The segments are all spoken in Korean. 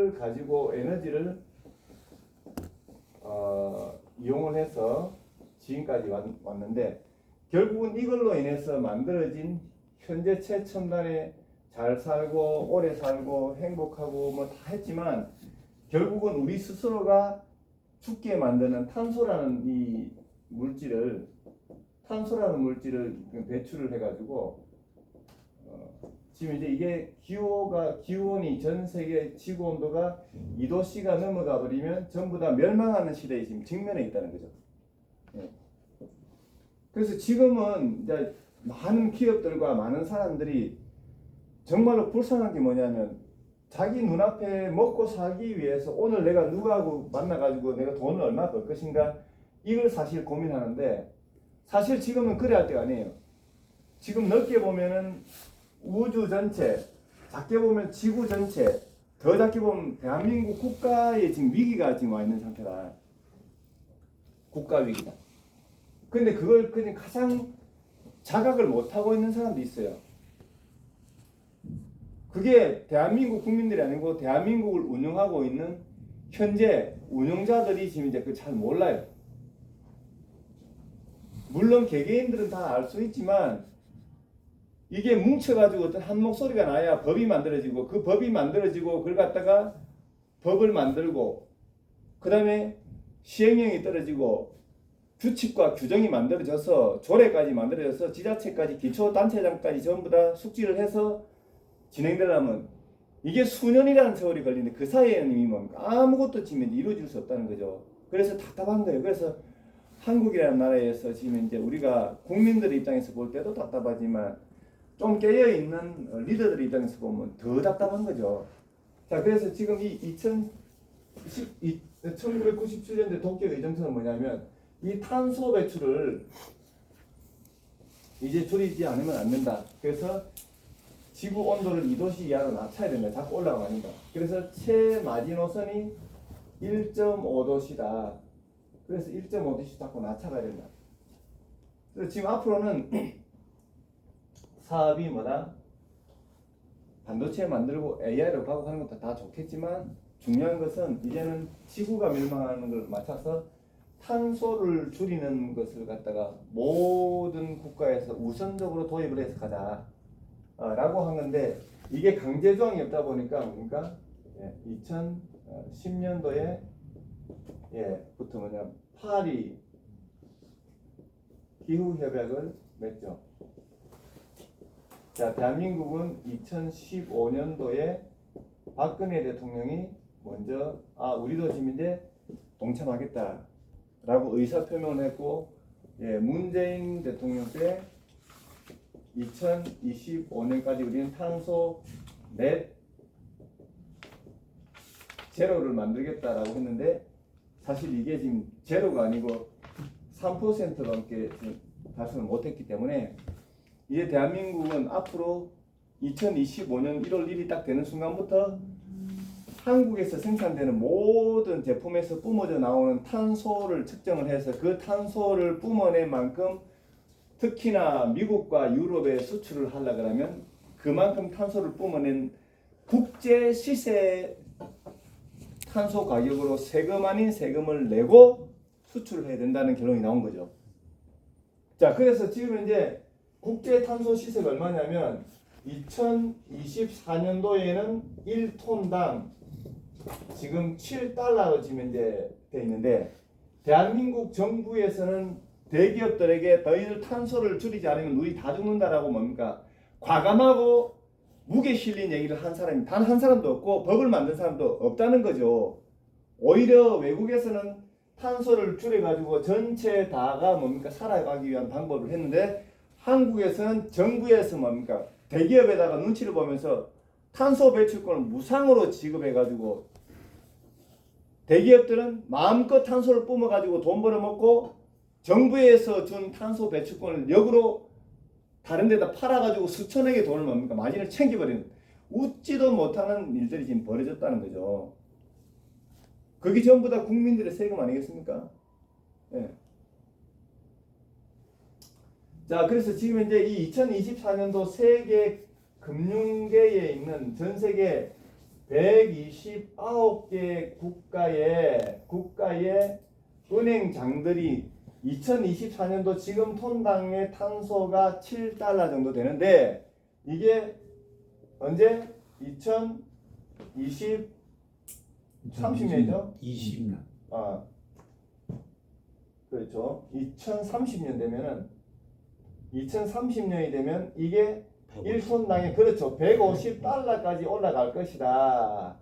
이거를 가지고 에너지를 이용을 해서 지금까지 왔는데 결국은 이걸로 인해서 만들어진 현재 최첨단의 잘 살고 오래 살고 행복하고 뭐 다 했지만 결국은 우리 스스로가 죽게 만드는 탄소라는 물질을 배출을 해가지고 지금 이제 이게 기온이 전 세계 지구 온도가 2도씨가 넘어가 버리면 전부 다 멸망하는 시대에 지금 직면해 있다는 거죠. 예. 그래서 지금은 이제 많은 기업들과 많은 사람들이 정말로 불쌍한 게 뭐냐면 자기 눈앞에 먹고 살기 위해서 오늘 내가 누구하고 만나가지고 내가 돈을 얼마 벌 것인가 이걸 사실 고민하는데 사실 지금은 그래 할 때가 아니에요. 지금 넓게 보면은 우주 전체, 작게 보면 지구 전체, 더 작게 보면 대한민국 국가의 지금 위기가 지금 와 있는 상태다. 국가 위기다. 근데 그걸 그냥 가장 자각을 못하고 있는 사람도 있어요. 그게 대한민국 국민들이 아니고 대한민국을 운영하고 있는 현재 운영자들이 지금 이제 그 잘 몰라요. 물론 개개인들은 다 알 수 있지만 이게 뭉쳐가지고 어떤 한 목소리가 나야 법이 만들어지고 그 법이 만들어지고 그걸 갖다가 법을 만들고 그 다음에 시행령이 떨어지고 규칙과 규정이 만들어져서 조례까지 만들어져서 지자체까지 기초단체장까지 전부 다 숙지를 해서 진행되려면 이게 수년이라는 세월이 걸리는데 그 사이에는 이미 뭡니까? 아무것도 지금 이루어질 수 없다는 거죠. 그래서 답답한 거예요. 그래서 한국이라는 나라에서 지금 이제 우리가 국민들 입장에서 볼 때도 답답하지만 좀 깨어있는 리더들 입장에서 보면 더 답답한 거죠. 자, 그래서 지금 이 1997년대 도쿄 의정서는 뭐냐면 이 탄소 배출을 이제 줄이지 않으면 안 된다. 그래서 지구 온도를 2도씨 이하로 낮춰야 된다. 자꾸 올라가면 안 된다. 그래서 최마지노선이 1.5도씨다. 그래서 1.5도씨 자꾸 낮춰가야 된다. 그래서 지금 앞으로는 사업이 뭐다? 반도체 만들고 AI로 가고 하는 것도 다 좋겠지만 중요한 것은 이제는 지구가 멸망하는 걸 맞춰서 탄소를 줄이는 것을 갖다가 모든 국가에서 우선적으로 도입을 해서 가자 라고 한 건데 이게 강제 조항이 없다 보니까 뭡니까? 2010년도에 부터 뭐냐 파리 기후협약을 맺죠. 자, 대한민국은 2015년도에 박근혜 대통령이 먼저 우리도 지금 이제 동참하겠다라고 의사표명을 했고 문재인 대통령 때 2025년까지 우리는 탄소 넷 제로를 만들겠다라고 했는데 사실 이게 지금 제로가 아니고 3%밖에 달성을 못했기 때문에 이제 대한민국은 앞으로 2025년 1월 1일이 딱 되는 순간부터 한국에서 생산되는 모든 제품에서 뿜어져 나오는 탄소를 측정을 해서 그 탄소를 뿜어낸 만큼 특히나 미국과 유럽에 수출을 하려 그러면 그만큼 탄소를 뿜어낸 국제 시세 탄소 가격으로 세금 아닌 세금을 내고 수출을 해야 된다는 결론이 나온 거죠. 자, 그래서 지금 이제 국제 탄소 시세가 얼마냐면 2024년도에는 1톤당 지금 7달러로 지금 이제 돼 있는데 대한민국 정부에서는 대기업들에게 너희들 탄소를 줄이지 않으면 우리 다 죽는다라고 뭡니까? 과감하고 무게 실린 얘기를 한 사람이 단 한 사람도 없고 법을 만든 사람도 없다는 거죠. 오히려 외국에서는 탄소를 줄여가지고 전체 다가 뭡니까? 살아가기 위한 방법을 했는데 한국에서는 정부에서 뭡니까? 대기업에다가 눈치를 보면서 탄소 배출권을 무상으로 지급해가지고 대기업들은 마음껏 탄소를 뿜어가지고 돈 벌어먹고 정부에서 준 탄소 배출권을 역으로 다른 데다 팔아가지고 수천억의 돈을 뭡니까? 마진을 챙겨버리는 웃지도 못하는 일들이 지금 벌어졌다는 거죠. 그게 전부 다 국민들의 세금 아니겠습니까? 예. 자, 그래서 지금 이제 이 2024년도 세계 금융계에 있는 전 세계 129개 국가의 은행장들이 2024년도 지금 톤당의 탄소가 7달러 정도 되는데 이게 언제? 30년이죠? 20년. 아, 그렇죠. 2030년 되면은 2030년이 되면 이게 1톤당에 그렇죠. 150달러까지 올라갈 것이다.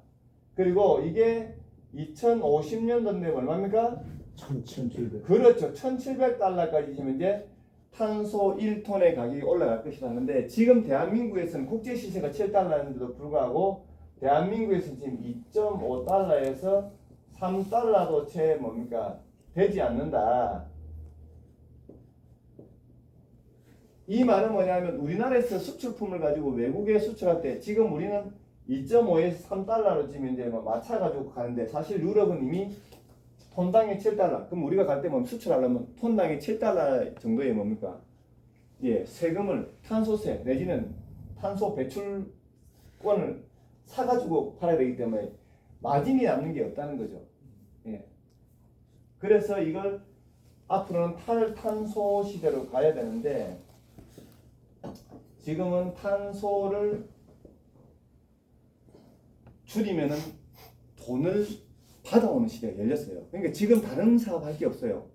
그리고 이게 2050년도 되면 얼마입니까? 1700. 그렇죠. 1700달러까지 되면 이제 탄소 1톤의 가격이 올라갈 것이다 하는데 지금 대한민국에서는 국제 시세가 7달러인데도 불구하고 대한민국에서는 지금 2.5달러에서 3달러도 채 뭡니까? 되지 않는다. 이 말은 뭐냐면 우리나라에서 수출품을 가지고 외국에 수출할 때 지금 우리는 2.5에서 3달러로 지금 이제 뭐 맞춰 가지고 가는데 사실 유럽은 이미 톤당에 7달러. 그럼 우리가 갈 때 뭐 수출하려면 톤당에 7달러 정도의 뭡니까? 예, 세금을 탄소세 내지는 탄소 배출권을 사 가지고 팔아야 되기 때문에 마진이 남는 게 없다는 거죠. 예. 그래서 이걸 앞으로는 탈탄소 시대로 가야 되는데 지금은 탄소를 줄이면은 돈을 받아오는 시대가 열렸어요. 그러니까 지금 다른 사업 할 게 없어요.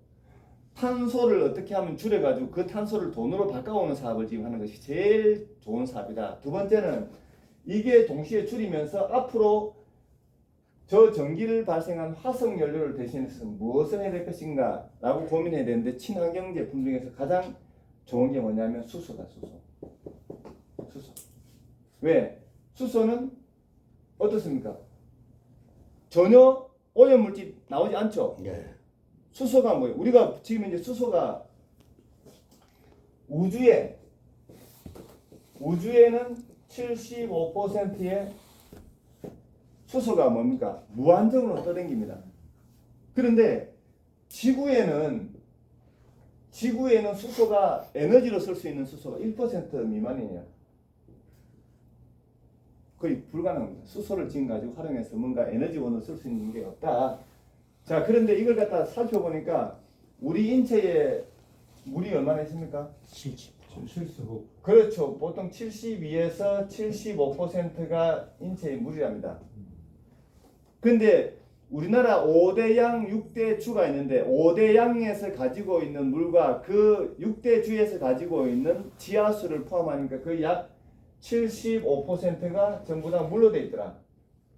탄소를 어떻게 하면 줄여가지고 그 탄소를 돈으로 바꿔오는 사업을 지금 하는 것이 제일 좋은 사업이다. 두 번째는 이게 동시에 줄이면서 앞으로 저 전기를 발생한 화석 연료를 대신해서 무엇을 해야 될 것인가 라고 고민해야 되는데 친환경 제품 중에서 가장 좋은 게 뭐냐면 수소다. 수소. 왜? 수소는 어떻습니까? 전혀 오염물질 나오지 않죠? 네. 수소가 뭐예요? 우리가 지금 이제 수소가 우주에는 75%의 수소가 뭡니까? 무한정으로 떠다닙니다. 그런데 지구에는 수소가 에너지로 쓸 수 있는 수소가 1% 미만이냐? 거의 불가능합니다. 수소를 지금 가지고 활용해서 뭔가 에너지원을 쓸 수 있는 게 없다. 자, 그런데 이걸 갖다 살펴보니까 우리 인체에 물이 얼마나 있습니까? 75. 그렇죠. 보통 72에서 75%가 인체의 물이랍니다. 근데 우리나라 5대 양, 6대 주가 있는데 5대 양에서 가지고 있는 물과 그 6대 주에서 가지고 있는 지하수를 포함하니까 거의 약 75%가 전부 다 물로 돼 있더라.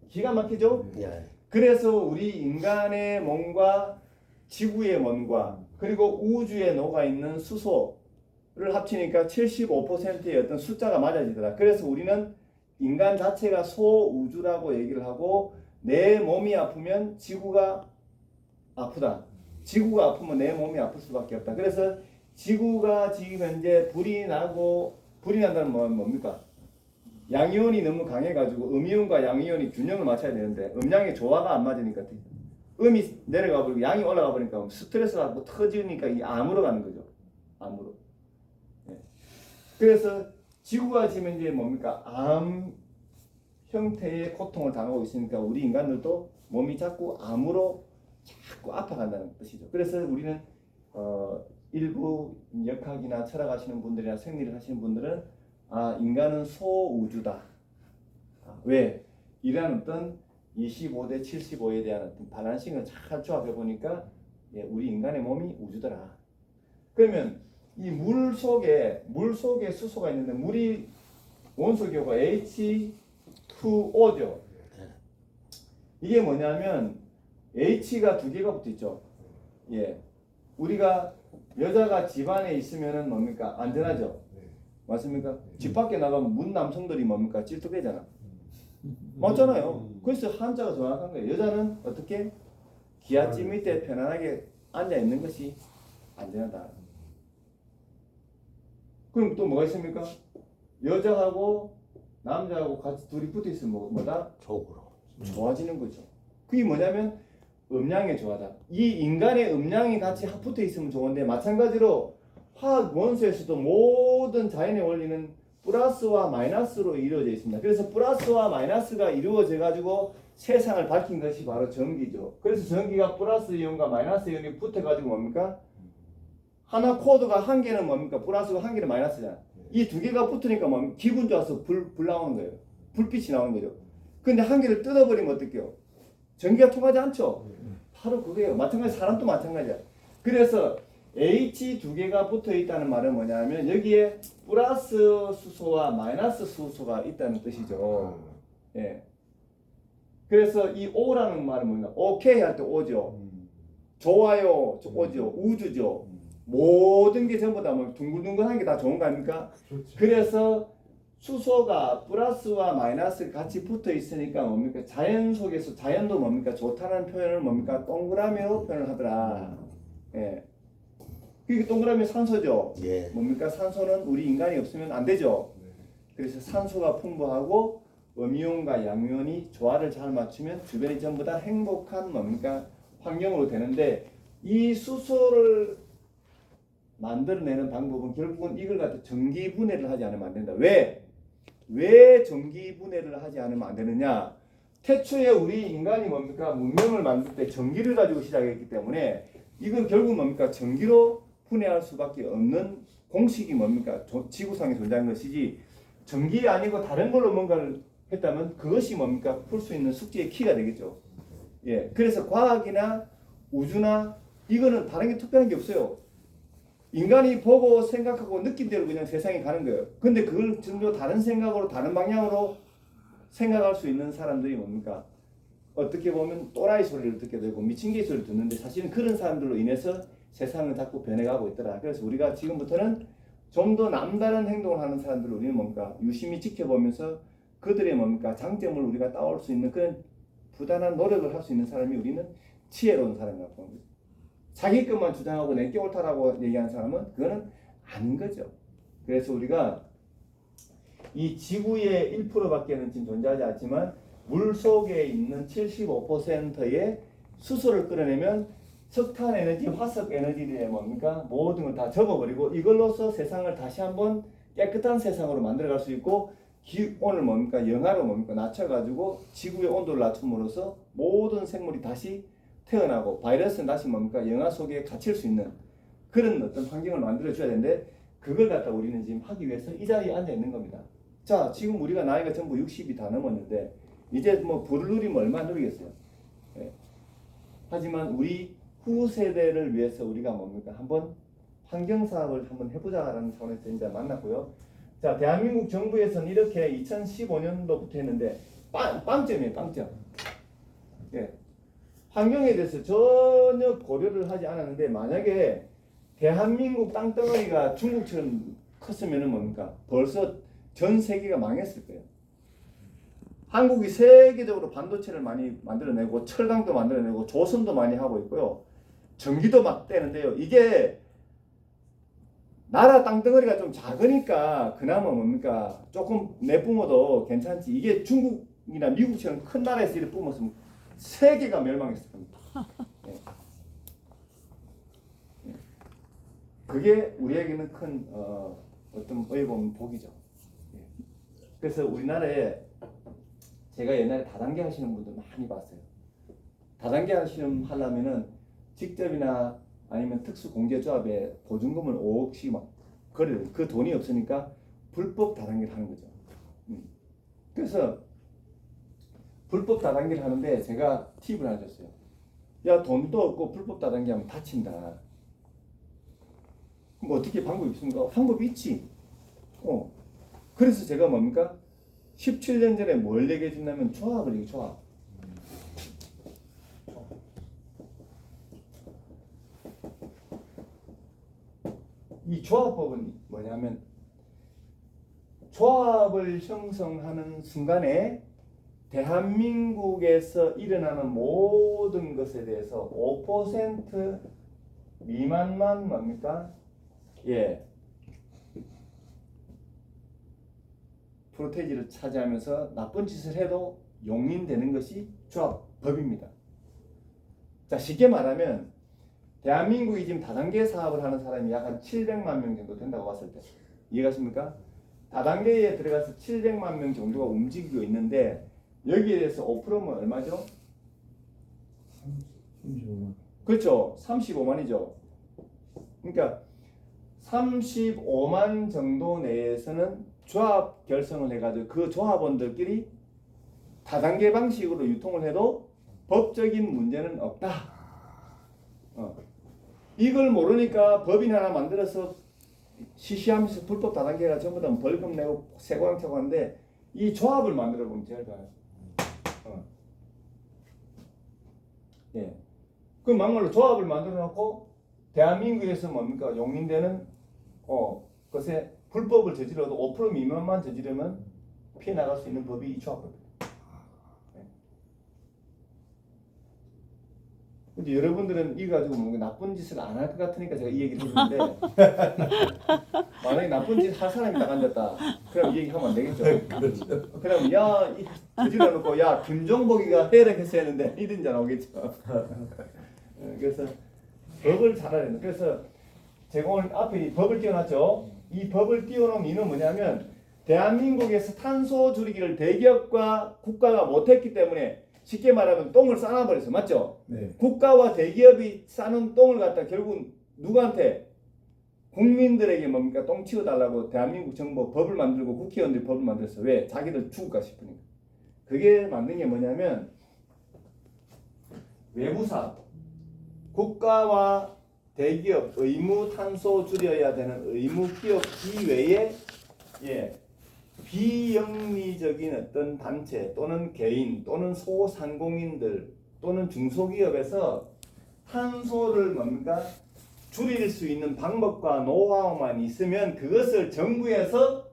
기가 막히죠? 네. 그래서 우리 인간의 몸과 지구의 몸과 그리고 우주에 녹아 있는 수소를 합치니까 75%의 어떤 숫자가 맞아지더라. 그래서 우리는 인간 자체가 소우주라고 얘기를 하고 내 몸이 아프면 지구가 아프다. 지구가 아프면 내 몸이 아플 수밖에 없다. 그래서 지구가 지금 현재 불이 난다는 건 뭡니까? 양이온이 너무 강해가지고 음이온과 양이온이 균형을 맞춰야 되는데 음양의 조화가 안 맞으니까 음이 내려가 버리고 양이 올라가 버리니까 스트레스 받고 터지니까 이 암으로 가는 거죠. 암으로. 네. 그래서 지구가 지금 이제 뭡니까? 암 형태의 고통을 당하고 있으니까 우리 인간들도 몸이 자꾸 암으로 자꾸 아파간다는 뜻이죠. 그래서 우리는 일부 역학이나 철학하시는 분들이나 생리를 하시는 분들은 인간은 소우주다. 왜? 이런 어떤 25대 75에 대한 어떤 밸런싱을 잘 조합해 보니까 우리 인간의 몸이 우주더라. 그러면 이 물 속에 수소가 있는데 물이 원소교가 H2O죠. 이게 뭐냐면 H가 두 개가 붙어 있죠. 예. 우리가 여자가 집안에 있으면은 뭡니까? 안전하죠. 맞습니까? 집 밖에 나가면 문 남성들이 뭡니까? 질투배잖아. 맞잖아요. 그래서 한자가 정확한 거예요. 여자는 어떻게? 기아집 밑에 편안하게 앉아 있는 것이 안전하다. 그럼 또 뭐가 있습니까? 여자하고 남자하고 같이 둘이 붙어 있으면 뭐다? 좋아지는 거죠. 그게 뭐냐면 음양의 조화다. 이 인간의 음양이 같이 붙어 있으면 좋은데 마찬가지로 화학 원소에서도 모든 자연의 원리는 플러스와 마이너스로 이루어져 있습니다. 그래서 플러스와 마이너스가 이루어져 가지고 세상을 밝힌 것이 바로 전기죠. 그래서 전기가 플러스 이온과 마이너스 이온이 붙어 가지고 뭡니까? 하나 코드가 한 개는 뭡니까? 플러스고 한 개는 마이너스잖아. 이 두 개가 붙으니까 뭐 기분 좋아서 불 나오는 거예요. 불빛이 나오는 거죠. 근데 한 개를 뜯어버리면 어떡해요? 전기가 통하지 않죠? 바로 그거예요. 마찬가지 사람도 마찬가지야. 그래서 H 두 개가 붙어 있다는 말은 뭐냐면 여기에 플러스 수소와 마이너스 수소가 있다는 뜻이죠. 예. 그래서 이 O라는 말은 뭐냐? 오케이 할 때 O죠. 좋아요, O죠. 우주죠. 모든 게 전부 다 뭐 둥글둥글한 게 다 좋은 거 아닙니까? 그렇죠. 그래서 수소가 플러스와 마이너스 같이 붙어 있으니까 뭡니까? 자연 속에서 자연도 뭡니까? 좋다는 표현을 뭡니까? 동그라미로 표현을 하더라. 예. 그게 동그라미 산소죠. 예. 뭡니까? 산소는 우리 인간이 없으면 안 되죠. 그래서 산소가 풍부하고 음이온과 양이온이 조화를 잘 맞추면 주변이 전부 다 행복한 뭡니까? 환경으로 되는데 이 수소를 만들어내는 방법은 결국은 이걸 갖다 전기 분해를 하지 않으면 안 된다. 왜 전기 분해를 하지 않으면 안 되느냐? 태초에 우리 인간이 뭡니까? 문명을 만들 때 전기를 가지고 시작했기 때문에 이건 결국 뭡니까? 전기로 분해할 수밖에 없는 공식이 뭡니까? 지구상에 존재하는 것이지 전기 아니고 다른 걸로 뭔가를 했다면 그것이 뭡니까? 풀 수 있는 숙제의 키가 되겠죠. 예, 그래서 과학이나 우주나 이거는 다른 게 특별한 게 없어요. 인간이 보고 생각하고 느낀 대로 그냥 세상이 가는 거예요. 근데 그걸 전혀 다른 생각으로 다른 방향으로 생각할 수 있는 사람들이 뭡니까? 어떻게 보면 또라이 소리를 듣게 되고 미친 개 소리를 듣는데 사실은 그런 사람들로 인해서 세상은 자꾸 변해가고 있더라. 그래서 우리가 지금부터는 좀 더 남다른 행동을 하는 사람들을 우리는 뭡니까? 유심히 지켜보면서 그들의 뭡니까? 장점을 우리가 따올 수 있는 그런 부단한 노력을 할 수 있는 사람이 우리는 지혜로운 사람이라고 보는 거죠. 자기 것만 주장하고 내게 옳다라고 얘기하는 사람은 그거는 아닌 거죠. 그래서 우리가 이 지구의 1%밖에는 지금 존재하지 않지만 물 속에 있는 75%의 수소를 끌어내면 석탄 에너지, 화석 에너지들의 뭡니까? 모든 걸 다 접어버리고 이걸로서 세상을 다시 한번 깨끗한 세상으로 만들어갈 수 있고 기온을 뭡니까? 영하로 뭡니까? 낮춰가지고 지구의 온도를 낮춤으로써 모든 생물이 다시 태어나고 바이러스는 다시 뭡니까? 영하 속에 갇힐 수 있는 그런 어떤 환경을 만들어줘야 되는데 그걸 갖다 우리는 지금 하기 위해서 이 자리에 앉아 있는 겁니다. 자, 지금 우리가 나이가 전부 60이 다 넘었는데 이제 뭐 불을 누리면 얼마나 누리겠어요. 예. 하지만 우리 후 세대를 위해서 우리가 뭡니까? 한번 환경 사업을 한번 해보자라는 차원에서 이제 만났고요. 자, 대한민국 정부에서는 이렇게 2015년도부터 했는데 빵점이에요, 빵점. 예. 환경에 대해서 전혀 고려를 하지 않았는데 만약에 대한민국 땅덩어리가 중국처럼 컸으면은 뭡니까? 벌써 전 세계가 망했을 거예요. 한국이 세계적으로 반도체를 많이 만들어내고 철강도 만들어내고 조선도 많이 하고 있고요. 전기도 막 떼는데요. 이게 나라 땅덩어리가 좀 작으니까 그나마 뭡니까? 조금 내뿜어도 괜찮지. 이게 중국이나 미국처럼 큰 나라에서 이렇게 뿜었으면 세계가 멸망했을 겁니다. 예. 예. 그게 우리에게는 큰 어떤 의본 복이죠. 예. 그래서 우리나라에 제가 옛날에 다단계 하시는 분들 많이 봤어요. 다단계 하시는 하려면은 직접이나 아니면 특수공제조합에 보증금을 5억씩 막 거래를 그 돈이 없으니까 불법 다단계를 하는 거죠. 그래서 불법 다단계를 하는데 제가 팁을 하나 줬어요. 야, 돈도 없고 불법 다단계 하면 다친다. 그럼 어떻게 방법이 있습니까? 방법이 있지. 그래서 제가 뭡니까? 17년 전에 뭘 얘기해 준다면 조합을 얘기해, 조합. 이 조합법은 뭐냐면 조합을 형성하는 순간에 대한민국에서 일어나는 모든 것에 대해서 5% 미만만 뭡니까? 예. 프로테이지를 차지하면서 나쁜 짓을 해도 용인되는 것이 조합법입니다. 자, 쉽게 말하면 대한민국이 지금 다단계 사업을 하는 사람이 약 한 700만 명 정도 된다고 봤을 때 이해가십니까? 다단계에 들어가서 700만 명 정도가 움직이고 있는데 여기에 대해서 5%면 얼마죠? 35만. 그렇죠. 35만이죠. 그러니까 35만 정도 내에서는 조합 결성을 해가지고 그 조합원들끼리 다단계 방식으로 유통을 해도 법적인 문제는 없다. 이걸 모르니까 법인 하나 만들어서 시시하면서 불법 다단계가 전부 다 벌금 내고 세고랑차고 하는데 이 조합을 만들어 보면 제일 좋아요. 예. 그 막말로 조합을 만들어 놓고 대한민국에서 뭡니까 용인되는 것에 불법을 저질러도 5% 미만만 저지르면 피해 나갈 수 있는 법이 이 조합법입니다. 근데 여러분들은 이거 가지고 뭔가 나쁜 짓을 안 할 것 같으니까 제가 이 얘기를 했는데 만약에 나쁜 짓 할 사람이 딱 앉았다 그럼 이 얘기 하면 안 되겠죠. 그렇죠. 그럼 야 저질러 놓고 야 김종복이가 해를 했어야 했는데 이런 자 나오겠죠. 그래서 법을 잘 알아야 된다. 그래서 제가 오늘 앞에 이 법을 띄워놨죠. 이 법을 띄워놓은 이유는 뭐냐면 대한민국에서 탄소 줄이기를 대기업과 국가가 못했기 때문에 쉽게 말하면 똥을 싸놔버렸어. 맞죠? 네. 국가와 대기업이 싸는 똥을 갖다 결국 누구한테? 국민들에게 뭡니까? 똥 치워달라고 대한민국 정부 법을 만들고 국회의원들이 법을 만들었어. 왜? 자기들 죽을까 싶으니까. 그게 만든 게 뭐냐면 외부사 국가와 대기업 의무 탄소 줄여야 되는 의무 기업 이외에 비영리적인 어떤 단체 또는 개인 또는 소상공인들 또는 중소기업에서 탄소를 뭡니까 줄일 수 있는 방법과 노하우만 있으면 그것을 정부에서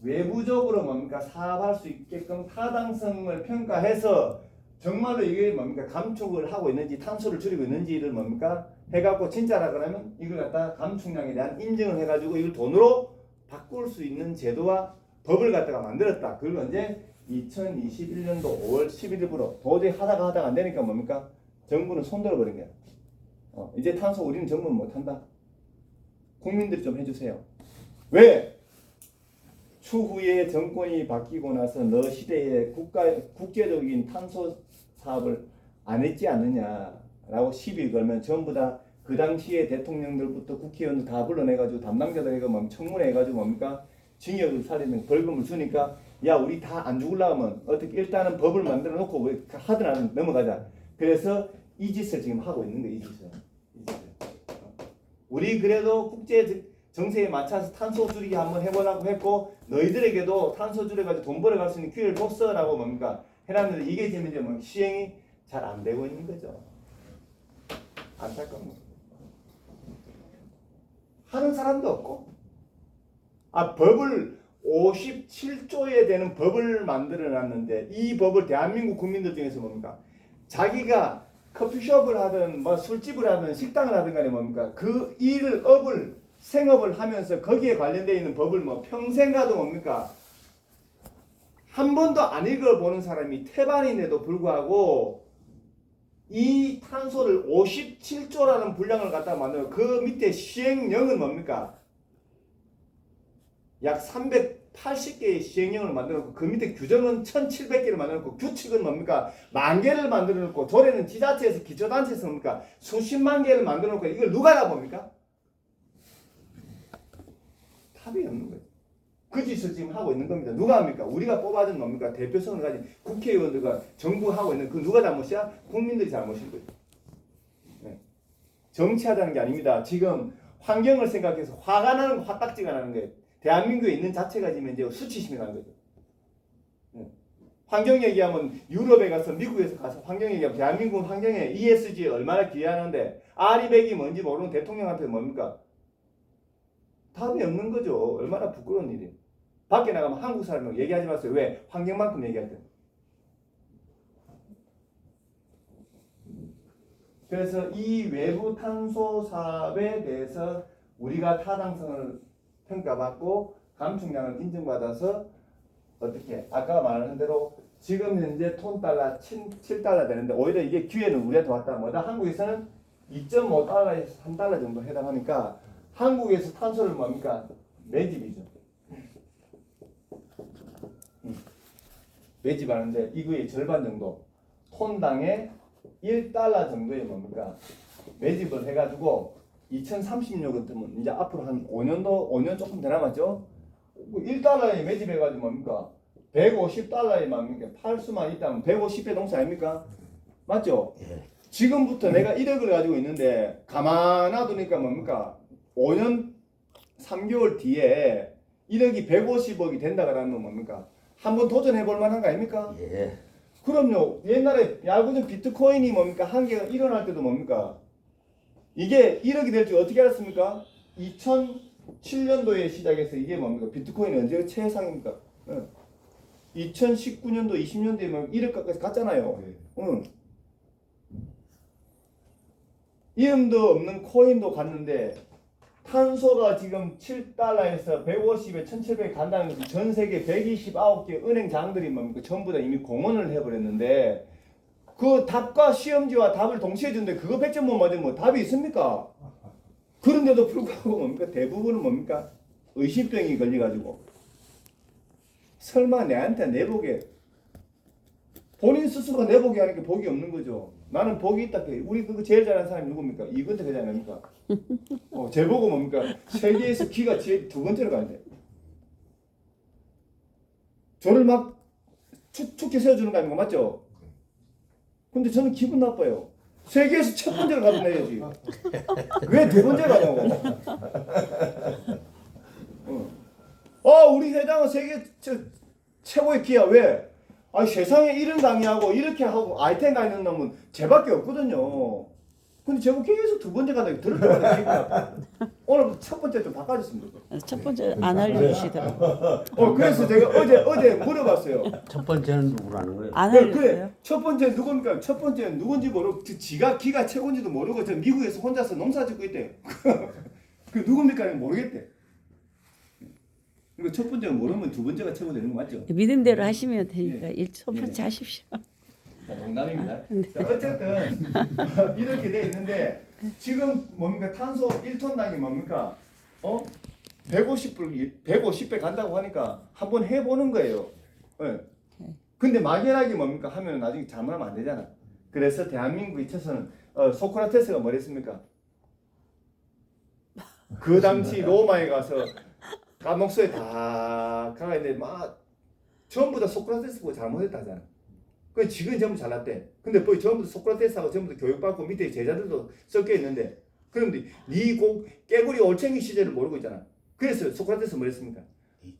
외부적으로 뭡니까 사업할 수 있게끔 타당성을 평가해서 정말로 이게 뭡니까 감축을 하고 있는지 탄소를 줄이고 있는지를 뭡니까 해갖고 진짜라 그러면 이걸 갖다 감축량에 대한 인증을 해가지고 이걸 돈으로 바꿀 수 있는 제도와 법을 갖다가 만들었다. 그걸 언제 2021년도 5월 11일부로 도저히 하다가 안 되니까 뭡니까 정부는 손들어 버린 거야. 이제 탄소 우리는 정부는 못한다. 국민들이 좀 해주세요. 왜? 추후에 정권이 바뀌고 나서 너 시대에 국제적인 탄소 사업을 안 했지 않느냐라고 시비 걸면 전부 다 그 당시에 대통령들부터 국회의원들 다 불러내가지고 담당자들에게 청문회해가지고 뭡니까 징역을 살리는 벌금을 주니까 야 우리 다 안 죽으려고 하면 어떻게 일단은 법을 만들어 놓고 하든 안 하든 넘어가자. 그래서 이 짓을 지금 하고 있는 거예요. 이 짓을. 우리 그래도 국제 정세에 맞춰서 탄소 줄이기 한번 해보라고 했고 너희들에게도 탄소 줄여가지고 돈 벌어갈 수 있는 기회를 줬어라고 뭡니까 해놨는데 이게 지금 이제 뭐 시행이 잘 안 되고 있는 거죠. 안타까운 거. 하는 사람도 없고 법을 57조에 되는 법을 만들어 놨는데 이 법을 대한민국 국민들 중에서 뭡니까 자기가 커피숍을 하든 뭐 술집을 하든 식당을 하든 간에 뭡니까 그 일을 업을 생업을 하면서 거기에 관련되어 있는 법을 뭐 평생 가도 뭡니까 한 번도 안 읽어보는 사람이 태반인데도 불구하고 이 탄소를 57조라는 분량을 갖다 만들고 그 밑에 시행령은 뭡니까 약 380개의 시행령을 만들어놓고 그 밑에 규정은 1700개를 만들어놓고 규칙은 뭡니까 10,000개를 만들어놓고 조례는 지자체에서 기초단체에서 뭡니까 수십만 개를 만들어놓고 이걸 누가 다 봅니까? 답이 없는 거예요. 그 짓을 지금 하고 있는 겁니다. 누가 합니까? 우리가 뽑아준 뭡니까? 대표성을 가진 국회의원들과 정부가 하고 있는 그 누가 잘못이야? 국민들이 잘못인 거예요. 네. 정치하자는 게 아닙니다. 지금 환경을 생각해서 화가 나는 거 화딱지가 나는 거예요. 대한민국에 있는 자체가 지금 이제 수치심이 나는 거죠. 네. 환경 얘기하면 유럽에 가서 미국에서 가서 환경 얘기하면 대한민국 환경에 ESG에 얼마나 기여하는데 아리백이 뭔지 모르는 대통령한테 뭡니까? 답이 없는 거죠. 얼마나 부끄러운 일이에요. 밖에 나가면 한국 사람은 얘기하지 마세요. 왜? 환경만큼 얘기할 때. 그래서 이 외부 탄소 사업에 대해서 우리가 타당성을 평가받고 감축량을 인정받아서 어떻게 아까 말한 대로 지금 현재 톤달러 7달러 되는데 오히려 이게 기회는 우리한테 왔다. 뭐다? 한국에서는 2.5달러에서 3달러 정도 해당하니까 한국에서 탄소를 뭡니까? 매집이죠. 매집하는데 이거의 절반 정도 톤당에 1달러 정도의 뭡니까 매집을 해가지고 2030년 같으면 이제 앞으로 한 5년 조금 더 남았죠. 1달러에 매집해가지고 뭡니까 150달러에 뭡니까 팔 수만 있다면 150배 동사 아닙니까? 맞죠? 예. 지금부터 내가 1억을 가지고 있는데 가만 놔두니까 뭡니까 5년 3개월 뒤에 1억이 150억이 된다 그러면 뭡니까 한번 도전해 볼 만한 거 아닙니까? 예. 그럼요. 옛날에 야구전 비트코인이 뭡니까 한 개가 일어날 때도 뭡니까 이게 1억이 될 줄 어떻게 알았습니까? 2007년도에 시작해서 이게 뭡니까 비트코인이 언제 최상입니까? 2019년도 20년도에 뭐 1억 가까이 갔잖아요. 응. 이름도 없는 코인도 갔는데 탄소가 지금 7달러에서 150에 1700에 간다는 것은 전 세계 129개 은행장들이 뭡니까 전부 다 이미 공헌을 해버렸는데 그 답과 시험지와 답을 동시에 주는데 그거 100점 못 맞으면 뭐 답이 있습니까? 그런데도 불구하고 뭡니까 대부분은 뭡니까 의심병이 걸려가지고 설마 내한테 내보게 본인 스스로 내보게 하니까 복이 없는 거죠. 나는 복이 있다. 우리 그거 제일 잘하는 사람이 누굽니까? 이건태 그지 않습니까? 제보고 뭡니까? 세계에서 키가 제일 두 번째로 가는데 저를 막 축게 세워주는 거 아닙니까? 맞죠? 근데 저는 기분 나빠요. 세계에서 첫 번째로 가도 내야지. 왜 두 번째 가냐고. 우리 회장은 세계 최고의 키야. 왜? 세상에 이런 강의하고 이렇게 하고 아이템 강의는 놈은 쟤밖에 없거든요. 근데 제가 계속 두 번째 가다 들을 때마다 얘기가 오늘 첫 번째 좀 바꿔줬으면 좋겠어요. 첫 번째 안 알려주시더라고요. 그래서 제가 어제 물어봤어요. 첫 번째는 누구라는 거예요? 안 그래, 알려줘요? 첫 번째는 누굽니까? 첫 번째는 누군지 모르고 지가 기가 최고인지도 모르고 저 미국에서 혼자서 농사 짓고 있대. 그 누굽니까? 모르겠대. 그러니까 첫 번째가 모르면 두 번째가 최고 되는 거 맞죠? 믿은 대로 하시면 되니까 첫 번째 예. 하십시오. 자, 농담입니다. 자, 어쨌든 이렇게 돼 있는데 지금 뭡니까 탄소 1톤당이 뭡니까 150배 간다고 하니까 한번 해보는 거예요. 예. 근데 막연하게 뭡니까 하면 나중에 잘못하면 안 되잖아. 그래서 대한민국의 최선은 소크라테스가 뭐랬습니까? 그 당시 로마에 가서 감옥소에 다 가야 되는데 막 전부 다 소크라테스 보고 잘못했다 하잖아. 그 지금 전부 잘났대. 근데 뭐 전부 소크라테스하고 전부 다 교육받고 밑에 제자들도 섞여 있는데 그런데 네 깨구리 올챙이 시절을 모르고 있잖아. 그래서 소크라테스 뭐랬습니까?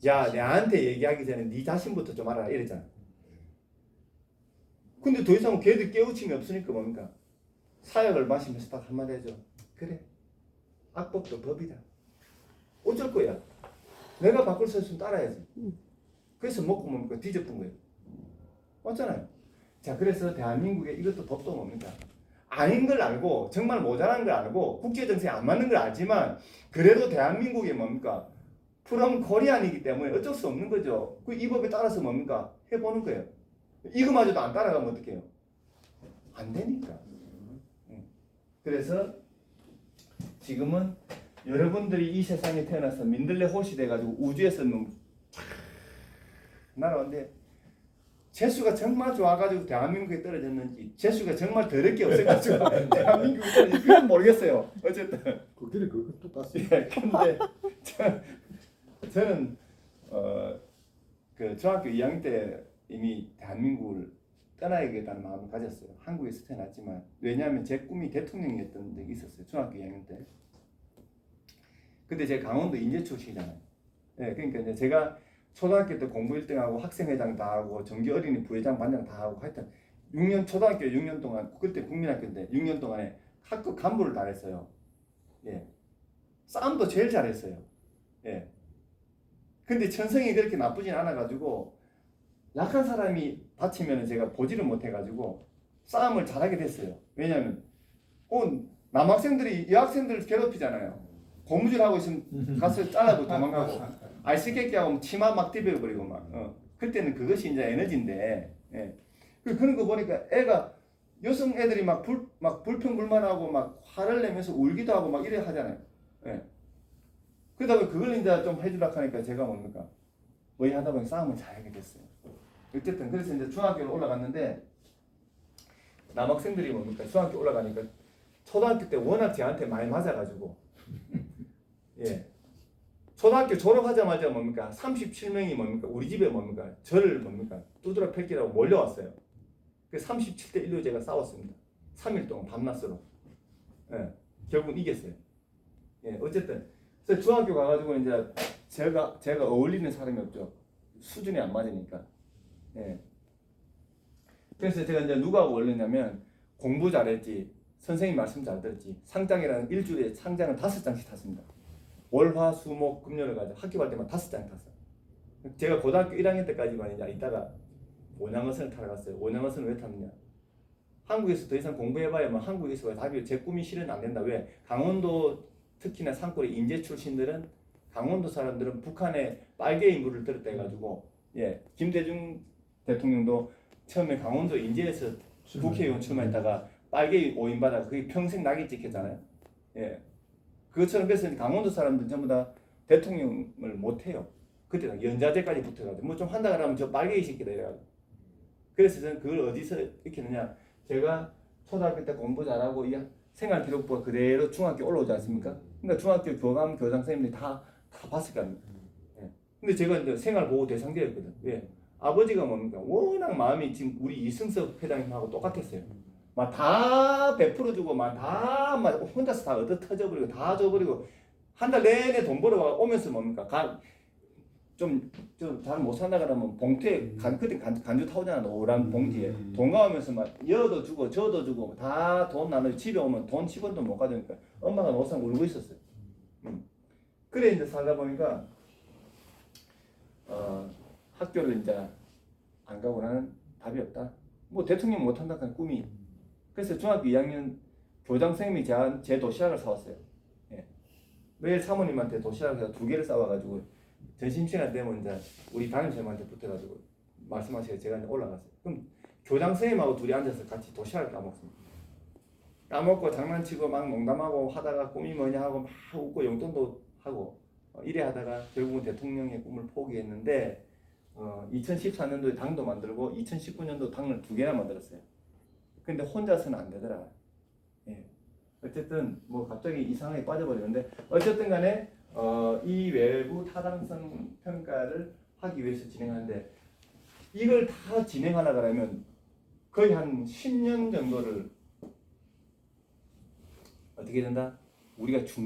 야 내한테 얘기하기 전에 네 자신부터 좀 알아라 이랬잖아. 근데 더 이상 걔들 깨우침이 없으니까 뭡니까? 사약을 마시면서 딱 한마디 하죠. 그래 악법도 법이다. 어쩔 거야. 내가 바꿀 수 있으면 따라야지. 그래서 먹고 뭡니까? 뒤집은 거예요. 맞잖아요. 자, 그래서 대한민국에 이것도 법도 뭡니까? 아닌 걸 알고 정말 모자란 걸 알고 국제 정세에 안 맞는 걸 알지만 그래도 대한민국이 뭡니까? 프롬 코리안이기 때문에 어쩔 수 없는 거죠. 그 이 법에 따라서 뭡니까? 해보는 거예요. 이거마저도 안 따라가면 어떡해요? 안 되니까. 그래서 지금은 여러분들이 이 세상에 태어나서 민들레 홀씨 돼가지고 우주에서 날아왔는데 재수가 정말 좋아가지고 대한민국에 떨어졌는지 재수가 정말 더럽게 없어가지고 대한민국에 떨어졌는지 그건 모르겠어요. 어쨌든 그끼리 그거 똑같습니다. 근데 저는 그 중학교 2학년 때 이미 대한민국을 떠나야겠다는 마음을 가졌어요. 한국에서 태어났지만 왜냐하면 제 꿈이 대통령이었던 적이 있었어요. 중학교 2학년 때. 근데 제가 강원도 인제 출신이잖아요. 네, 그러니까 이제 제가 초등학교 때 공부 1등하고 학생회장 다 하고 정기 어린이 부회장 반장 다 하고 하여튼 6년 초등학교 6년 동안 그때 국민학교인데 6년 동안에 학급 간부를 다 했어요. 예. 싸움도 제일 잘했어요. 예. 근데 천성이 그렇게 나쁘진 않아 가지고 약한 사람이 다치면 제가 보지를 못해 가지고 싸움을 잘하게 됐어요. 왜냐하면 남학생들이 여학생들을 괴롭히잖아요. 고무줄하고 있으면 가서 잘라도 도망가고 아이스케이크하고 치마 막 디벼버리고 막 그때는 그것이 이제 에너지인데 예. 그런 거 보니까 애가 여성 애들이 막 불평불만하고 막 화를 내면서 울기도 하고 막 이래 하잖아요. 예. 그러다 보니 그걸 이제 좀 해주려고 하니까 제가 뭡니까 뭐 하다 보니 싸움을 잘하게 됐어요. 어쨌든 그래서 이제 중학교로 올라갔는데 남학생들이 뭡니까 중학교 올라가니까 초등학교 때 워낙 저한테 많이 맞아가지고 예 초등학교 졸업하자마자 뭡니까 37명이 뭡니까 우리 집에 뭡니까 저를 뭡니까 두드러 팼기라고 몰려왔어요. 그 37대 1로 제가 싸웠습니다. 3일 동안 밤낮으로. 예, 결국 이겼어요. 예, 어쨌든 그래서 중학교 가가지고 이제 제가 어울리는 사람이 없죠. 수준이 안 맞으니까. 예. 그래서 제가 이제 누구하고 어울렸냐면 공부 잘했지, 선생님 말씀 잘 들었지, 상장이라는 일주일에 상장을 5장씩 탔습니다. 월, 화, 수, 목, 금요일 가지고 학교 갈 때만 5장 탔어요. 제가 고등학교 1학년 때까지만 이제 이따가 원양어선을 타러 갔어요. 원양어선을 왜 탔느냐? 한국에서 더 이상 공부해봐야 뭐 한국에서 답이 제 꿈이 실현 안 된다. 왜? 강원도 특히나 산골의 인재 출신들은 강원도 사람들은 북한의 빨개 인물을 들었다 해가지고 예 김대중 대통령도 처음에 강원도 인제에서 국회의원 출마했다가 빨개 오인받아 그게 평생 낙인 찍혔잖아요. 예 그것처럼 그래서 강원도 사람들 전부 다 대통령을 못해요. 그때 연자제까지 붙어가지고 뭐 좀 한다 그러면 저 빨개 이 새끼다 이래가지고 그래서 저는 그걸 어디서 익혔느냐 제가 초등학교 때 공부 잘하고 이 생활기록부가 그대로 중학교 올라오지 않습니까? 그러니까 중학교 교감 교장 선생님들이 다 봤을 거 아닙니까? 예. 근데 제가 이제 생활보호 대상자였거든. 왜? 아버지가 뭡니까? 워낙 마음이 지금 우리 이승섭 회장님하고 똑같았어요. 막 다 베풀어주고 막 혼자서 다 얻어 터져버리고 다 줘버리고 한 달 내내 돈 벌어 오면서 뭡니까? 좀 잘 못 산다 그러면 봉투에 그때 간주 타오잖아 노란 봉지에 돈 가오면서 막 여도 주고 저도 주고 다 돈 나눠 집에 오면 돈 10원도 못 가져오니까 엄마가 노상 울고 있었어요. 그래 이제 살다 보니까 학교를 이제 안 가고 나는 답이 없다. 뭐 대통령 못 한다 그냥 꿈이. 그래서 중학교 2학년 교장 선생님이 제 도시락을 사왔어요. 예. 매일 사모님한테 도시락을 2개를 싸와가지고 점심시간 되면 이제 우리 담임선생님한테 붙어가지고 말씀하시고 제가 이제 올라갔어요. 그럼 교장 선생님하고 둘이 앉아서 같이 도시락을 까먹습니다. 까먹고 장난치고 막 농담하고 하다가 꿈이 뭐냐 하고 막 웃고 용돈도 하고 이래 하다가 결국은 대통령의 꿈을 포기했는데 2014년도에 당도 만들고 2019년도 당을 2개나 만들었어요. 근데 혼자서는 안 되더라. 예. 어쨌든 뭐 갑자기 이 상황에 빠져버리는데 어쨌든 간에 이 외부 타당성 평가를 하기 위해서 진행하는데 이걸 다 진행하려고 하면 거의 한 10년 정도를 어떻게 된다? 우리가